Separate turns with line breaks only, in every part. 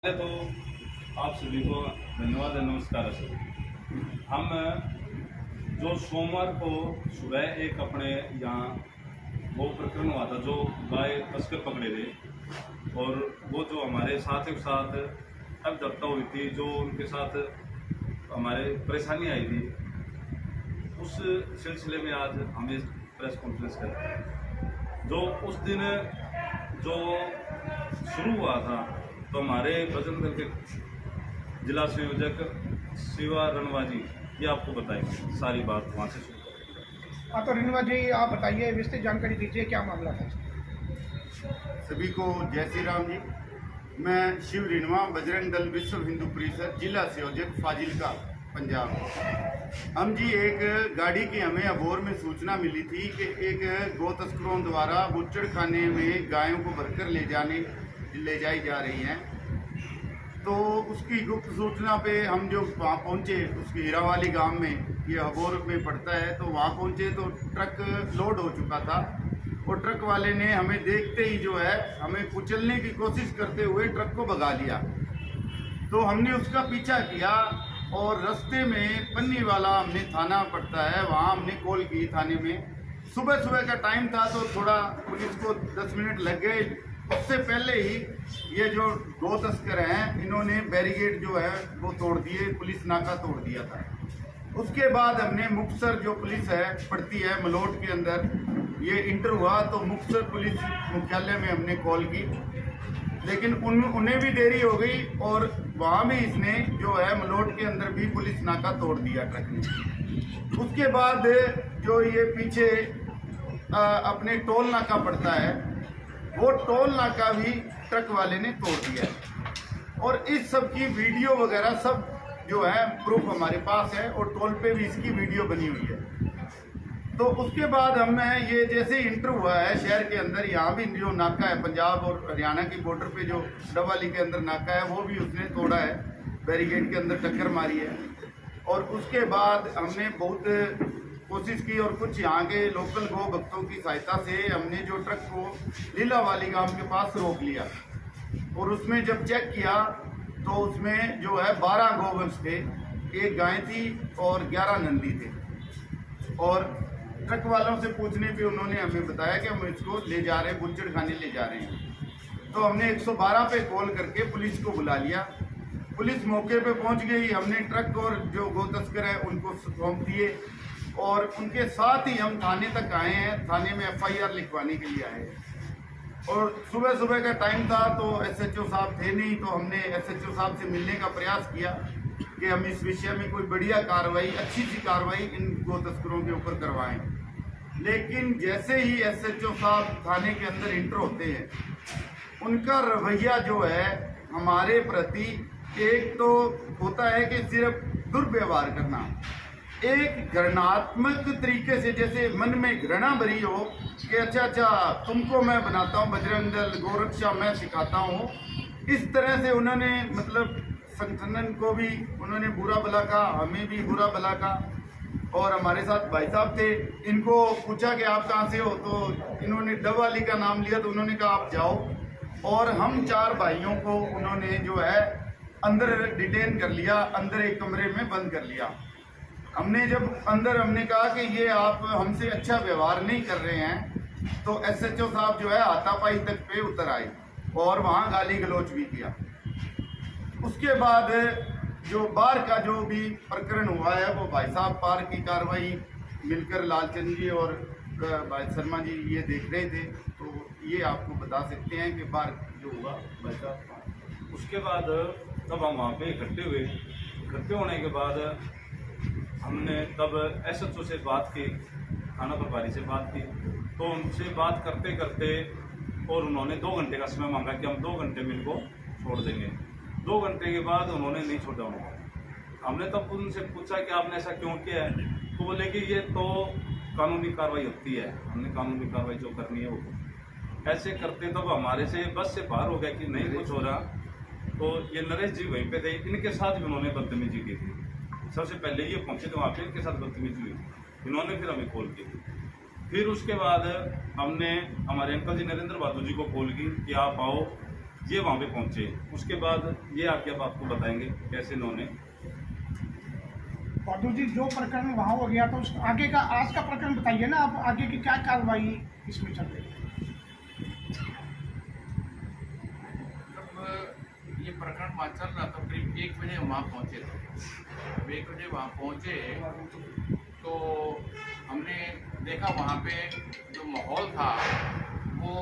तो आप सभी को धन्यवाद और नमस्कार सर। हम जो सोमवार को सुबह एक अपने यहाँ वो प्रकरण हुआ था, जो गाय तस्कर पकड़े थे और वो जो हमारे साथियों के साथ अवदत्ता हुई थी, जो उनके साथ हमारे परेशानी आई थी, उस सिलसिले में आज हमें प्रेस कॉन्फ्रेंस करते हैं। जो उस दिन जो शुरू हुआ था, तो हमारे भजन दल के जिला संयोजक शिवा रणवा जी ये आपको बताएंगे सारी बात वहाँ से शुरू करेंगे।
हाँ, तो रणवा जी आप बताइए, विस्तृत जानकारी दीजिए, क्या मामला था।
सभी को जय श्री राम जी। मैं शिव रणवा, बजरंग दल विश्व हिंदू परिषद जिला संयोजक फाजिलका पंजाब। हम जी एक गाड़ी की हमें अबोर में सूचना मिली थी कि एक गौ तस्करों द्वारा बुच्चड़ खाने में गायों को भरकर ले जाई जा रही हैं। तो उसकी गुप्त सूचना पे हम जो वहाँ पहुँचे, उसके हीरावाली गांव में, ये अबोर में पड़ता है, तो वहाँ पहुँचे तो ट्रक लोड हो चुका था और ट्रक वाले ने हमें देखते ही जो है हमें कुचलने की कोशिश करते हुए ट्रक को भगा लिया। तो हमने उसका पीछा किया और रास्ते में पन्नी वाला हमने थाना पड़ता है, वहाँ हमने कॉल की थाने में। सुबह सुबह का टाइम था तो थोड़ा पुलिस को 10 मिनट लग गए। उससे पहले ही ये जो गौ तस्कर हैं, इन्होंने बैरिकेड जो है वो तोड़ दिए, पुलिस नाका तोड़ दिया था। उसके बाद हमने मुक्तसर जो पुलिस है पड़ती है मलोट के अंदर, ये इंटर हुआ तो मुक्तसर पुलिस मुख्यालय में हमने कॉल की, लेकिन उन्हें भी देरी हो गई और वहाँ भी इसने जो है मलोट के अंदर भी पुलिस नाका तोड़ दिया ट्रक ने। उसके बाद जो ये पीछे अपने टोल नाका पड़ता है, वो टोल नाका भी ट्रक वाले ने तोड़ दिया है और इस सब की वीडियो वगैरह सब जो है प्रूफ हमारे पास है और टोल पे भी इसकी वीडियो बनी हुई है। तो उसके बाद हमें ये जैसे इंटर हुआ है शहर के अंदर, यहाँ भी जो नाका है पंजाब और हरियाणा की बॉर्डर पे जो डवाली के अंदर नाका है, वो भी उसने तोड़ा है, बैरिकेड के अंदर टक्कर मारी है। और उसके बाद हमने बहुत कोशिश की और कुछ यहाँ के लोकल गौ भक्तों की सहायता से हमने जो ट्रक को लीलावाली गांव के पास रोक लिया और उसमें जब चेक किया तो उसमें जो है 12 गोवंश थे, एक गाय थी और 11 नंदी थे। और ट्रक वालों से पूछने पे उन्होंने हमें बताया कि हम इसको ले जा रहे हैं, बुच्चड़ खाने ले जा रहे हैं। तो हमने 112 पे कॉल करके पुलिस को बुला लिया। पुलिस मौके पे पहुंच गई। हमने ट्रक और जो गौ तस्कर है उनको सौंप दिए और उनके साथ ही हम थाने तक आए हैं। थाने में FIR लिखवाने के लिए आए हैं और सुबह सुबह का टाइम था तो SHO साहब थे नहीं, तो हमने SHO साहब से मिलने का प्रयास किया कि हम इस विषय में कोई बढ़िया कार्रवाई, अच्छी सी कार्रवाई इन गौ तस्करों के ऊपर करवाएं। लेकिन जैसे ही SHO साहब थाने के अंदर इंटर होते हैं, उनका रवैया जो है हमारे प्रति, एक तो होता है कि सिर्फ दुर्व्यवहार करना, एक घृणात्मक तरीके से, जैसे मन में घृणा भरी हो कि अच्छा तुमको मैं बनाता हूँ बजरंग दल गोरक्षा मैं सिखाता हूँ, इस तरह से उन्होंने मतलब संगठन को भी उन्होंने बुरा भला कहा, हमें भी बुरा भला कहा। और हमारे साथ भाई साहब थे, इनको पूछा कि आप कहाँ से हो, तो इन्होंने डवाली का नाम लिया, तो उन्होंने कहा आप जाओ। और हम 4 भाइयों को उन्होंने जो है अंदर डिटेन कर लिया, अंदर एक कमरे में बंद कर लिया। हमने जब अंदर हमने कहा कि ये आप हमसे अच्छा व्यवहार नहीं कर रहे हैं, तो SHO साहब जो है हाथापाई तक पे उतर आए और वहाँ गाली गलौज भी किया। उसके बाद जो बार का जो भी प्रकरण हुआ है, वो भाई साहब पार की कार्रवाई मिलकर लालचंद जी और भाई शर्मा जी ये देख रहे थे, तो ये आपको बता सकते हैं कि बार जो हुआ भाई साहब।
उसके बाद तब हम वहाँ पे इकट्ठे होने के बाद हमने तब SHO से बात की, थाना प्रभारी से बात की। तो उनसे बात करते करते और उन्होंने 2 घंटे का समय मांगा कि हम 2 घंटे में इनको छोड़ देंगे। 2 घंटे के बाद उन्होंने नहीं छोड़ा उनको। हमने तब उनसे पूछा कि आपने ऐसा क्यों किया है, तो बोले कि ये तो कानूनी कार्रवाई होती है, हमने कानूनी कार्रवाई जो करनी है वो। ऐसे करते तब हमारे से बस से बाहर हो गया कि नहीं कुछ हो रहा। तो ये नरेश जी वहीं पे थे, इनके साथ भी उन्होंने बदतमीजी की थी। सबसे पहले ये पहुंचे थे वहाँ पे, इनके साथ बदतमीजी हुई थी, इन्होंने फिर हमें कॉल की। फिर उसके बाद हमने हमारे अंकल जी नरेंद्र बहादुर जी को कॉल की कि आप आओ ये वहाँ पे पहुँचे। उसके बाद ये आके अब आपको बताएंगे कैसे इन्होंने।
बहादुर जी, जो प्रकरण वहाँ हो गया तो उस आगे का आज का प्रकरण बताइए ना, आप आगे की क्या कार्रवाई इसमें चल रही है?
जब ये प्रकरण वहाँ चल रहा था करीब 1 बजे हम वहाँ पहुँचे थे। जब 1 बजे वहाँ पहुँचे तो हमने देखा वहाँ पे जो माहौल था वो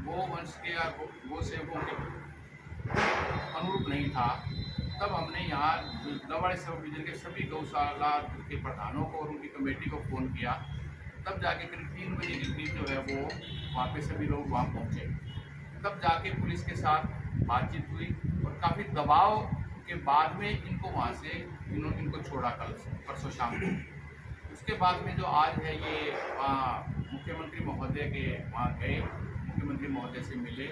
गोवंश के या गो सेवकों के अनुरूप नहीं था। तब हमने यहाँ दवाड़े सेवक डिवीजन के सभी गौशाला के प्रधानों को और उनकी कमेटी को फ़ोन किया। तब जाके करीब 3 बजे के करीब जो है वो वहाँ पे सभी लोग वहाँ पहुँचे। तब जाके पुलिस के साथ बातचीत हुई और काफ़ी दबाव के बाद में इनको वहाँ से इनको छोड़ा कल परसों शाम को। उसके बाद में जो आज है ये मुख्यमंत्री महोदय के वहाँ गए, मुख्यमंत्री महोदय से मिले,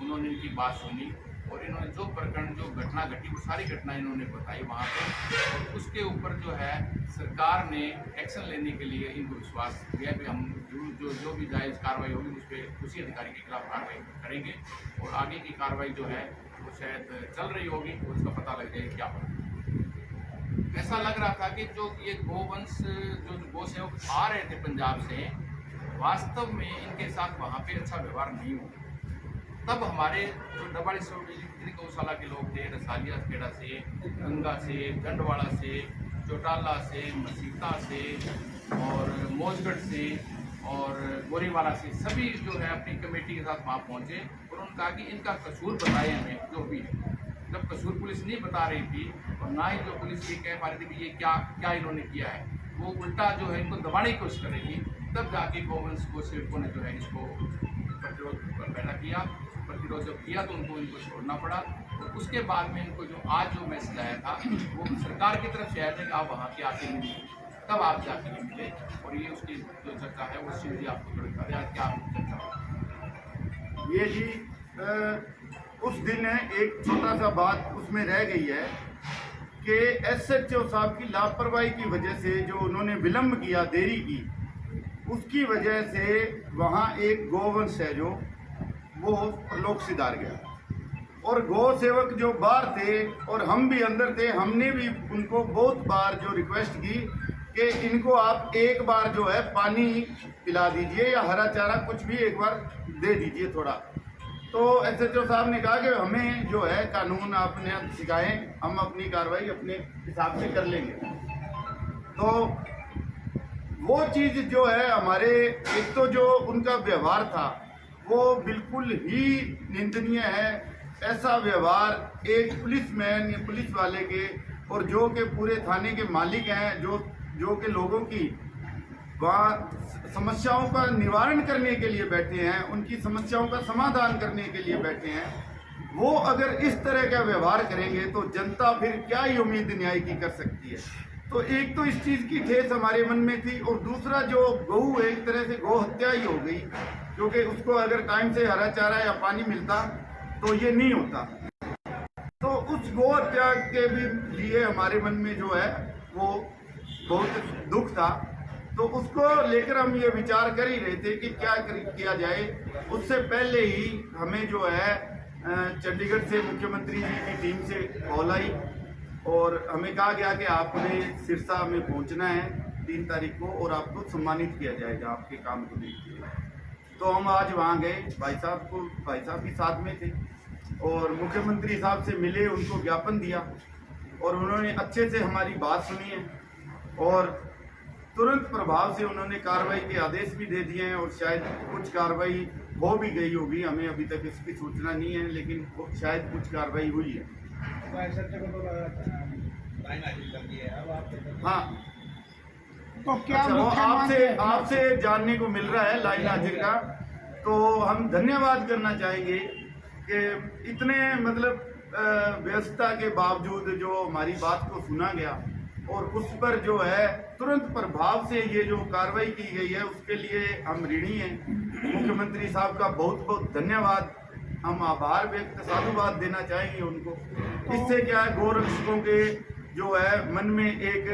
उन्होंने इनकी बात सुनी और इन्होंने जो प्रकरण जो घटना घटी वो सारी घटना इन्होंने बताई वहाँ पे। और उसके ऊपर जो है सरकार ने एक्शन लेने के लिए इनको विश्वास दिया कि हम जो भी जायज़ कार्रवाई होगी उस पर उसी अधिकारी के खिलाफ कार्रवाई करेंगे और आगे की कार्रवाई जो है वो शायद चल रही होगी और उसका पता लग जाए क्या होगा। ऐसा लग रहा था कि जो ये गोवंश जो गो सेवक आ रहे थे पंजाब से, वास्तव में इनके साथ वहाँ पे अच्छा व्यवहार नहीं हुआ। तब हमारे जो दवाड़ी सेवक गौशाला के लोग थे, रसालिया खेड़ा से, गंगा से, गंडवाड़ा से, चौटाला से, मसीता से और मौजगढ़ से और गोरीवाला से सभी जो है अपनी कमेटी के साथ वहाँ पहुँचे और उन्होंने कहा कि इनका कसूर बताए हमें जो भी है। जब कसूर पुलिस नहीं बता रही थी और ना ही जो पुलिस ये कह पा रही थी कि ये क्या क्या इन्होंने किया है, वो उल्टा जो है इनको दबाने की कोशिश करेगी। तब जाके गोवंश गो सेवकों ने जो है इसको प्रतिरोध पैदा किया। प्रतिरोध जब किया तो इनको छोड़ना पड़ा और उसके बाद में इनको जो आज जो मैसेज आया था वो सरकार की तरफ से आया था कि आप वहाँ के आके मिलिए। तब आप जाके मिले और ये उसकी जो चर्चा है वो शिव जी आपको थोड़ी बता दें क्या चर्चा
ये जी उस दिन एक छोटा सा बात उसमें रह गई है कि SHO साहब की लापरवाही की वजह से जो उन्होंने विलम्ब किया, देरी की, उसकी वजह से वहाँ एक गोवंश है जो वो लोक सिधार गया और गौ सेवक जो बाहर थे और हम भी अंदर थे, हमने भी उनको बहुत बार जो रिक्वेस्ट की कि इनको आप एक बार जो है पानी पिला दीजिए या हरा चारा कुछ भी एक बार दे दीजिए थोड़ा। तो SHO साहब ने कहा कि हमें जो है कानून आपने सिखाएं, हम अपनी कार्रवाई अपने हिसाब से कर लेंगे। तो वो चीज़ जो है हमारे एक तो जो उनका व्यवहार था वो बिल्कुल ही निंदनीय है। ऐसा व्यवहार एक पुलिसमैन या पुलिस वाले के और जो के पूरे थाने के मालिक हैं, जो के लोगों की वहाँ समस्याओं का निवारण करने के लिए बैठे हैं, उनकी समस्याओं का समाधान करने के लिए बैठे हैं, वो अगर इस तरह का व्यवहार करेंगे तो जनता फिर क्या ही उम्मीद न्याय की कर सकती है। तो एक तो इस चीज़ की ठेस हमारे मन में थी और दूसरा जो गऊ एक तरह से गौ हत्या ही हो गई, क्योंकि उसको अगर टाइम से हरा चारा या पानी मिलता तो ये नहीं होता। तो उस गौ हत्या के भी लिए हमारे मन में जो है वो बहुत दुख था। तो उसको लेकर हम ये विचार कर ही रहे थे कि क्या किया जाए। उससे पहले ही हमें जो है चंडीगढ़ से मुख्यमंत्री जी की टीम से कॉल आई और हमें कहा गया कि आपने सिरसा में पहुंचना है 3 तारीख को और आपको सम्मानित किया जाएगा आपके काम को देखिए। तो हम आज वहाँ गए, भाई साहब भी साथ में थे और मुख्यमंत्री साहब से मिले, उनको ज्ञापन दिया और उन्होंने अच्छे से हमारी बात सुनी है और तुरंत प्रभाव से उन्होंने कार्रवाई के आदेश भी दे दिए हैं और शायद कुछ कार्रवाई हो भी गई होगी, हमें अभी तक इसकी सूचना नहीं है, लेकिन शायद कुछ कार्रवाई हुई है। हाँ,
तो क्या
अच्छा, आपसे जानने को मिल रहा है लाइन हाजिर का, तो हम धन्यवाद करना चाहेंगे कि इतने मतलब व्यस्तता के बावजूद जो हमारी बात को सुना गया और उस पर जो है तुरंत प्रभाव से ये जो कार्रवाई की गई है उसके लिए हम ऋणी हैं। मुख्यमंत्री साहब का बहुत बहुत धन्यवाद, हम आभार व्यक्त साधुवाद देना चाहेंगे उनको। इससे क्या है, गौरक्षकों के जो है मन में एक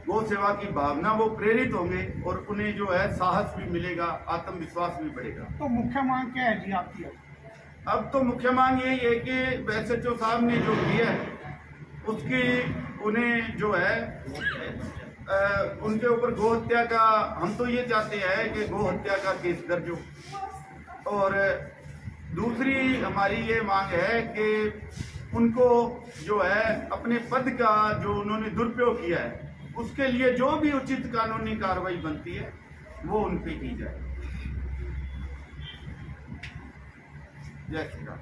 गौ सेवा की भावना वो प्रेरित होंगे और उन्हें जो है साहस भी मिलेगा, आत्मविश्वास भी बढ़ेगा।
तो मुख्य मांग क्या है जी आपकी?
अब तो मुख्य मांग यही है कि एसएचओ साहब ने जो किया है उसकी उन्हें जो है उनके ऊपर गौ हत्या का, हम तो ये चाहते हैं कि गौ हत्या का केस दर्ज हो। और दूसरी हमारी ये मांग है कि उनको जो है अपने पद का जो उन्होंने दुरुपयोग किया है उसके लिए जो भी उचित कानूनी कार्रवाई बनती है वो उन पे की जाए। जय श्री राम।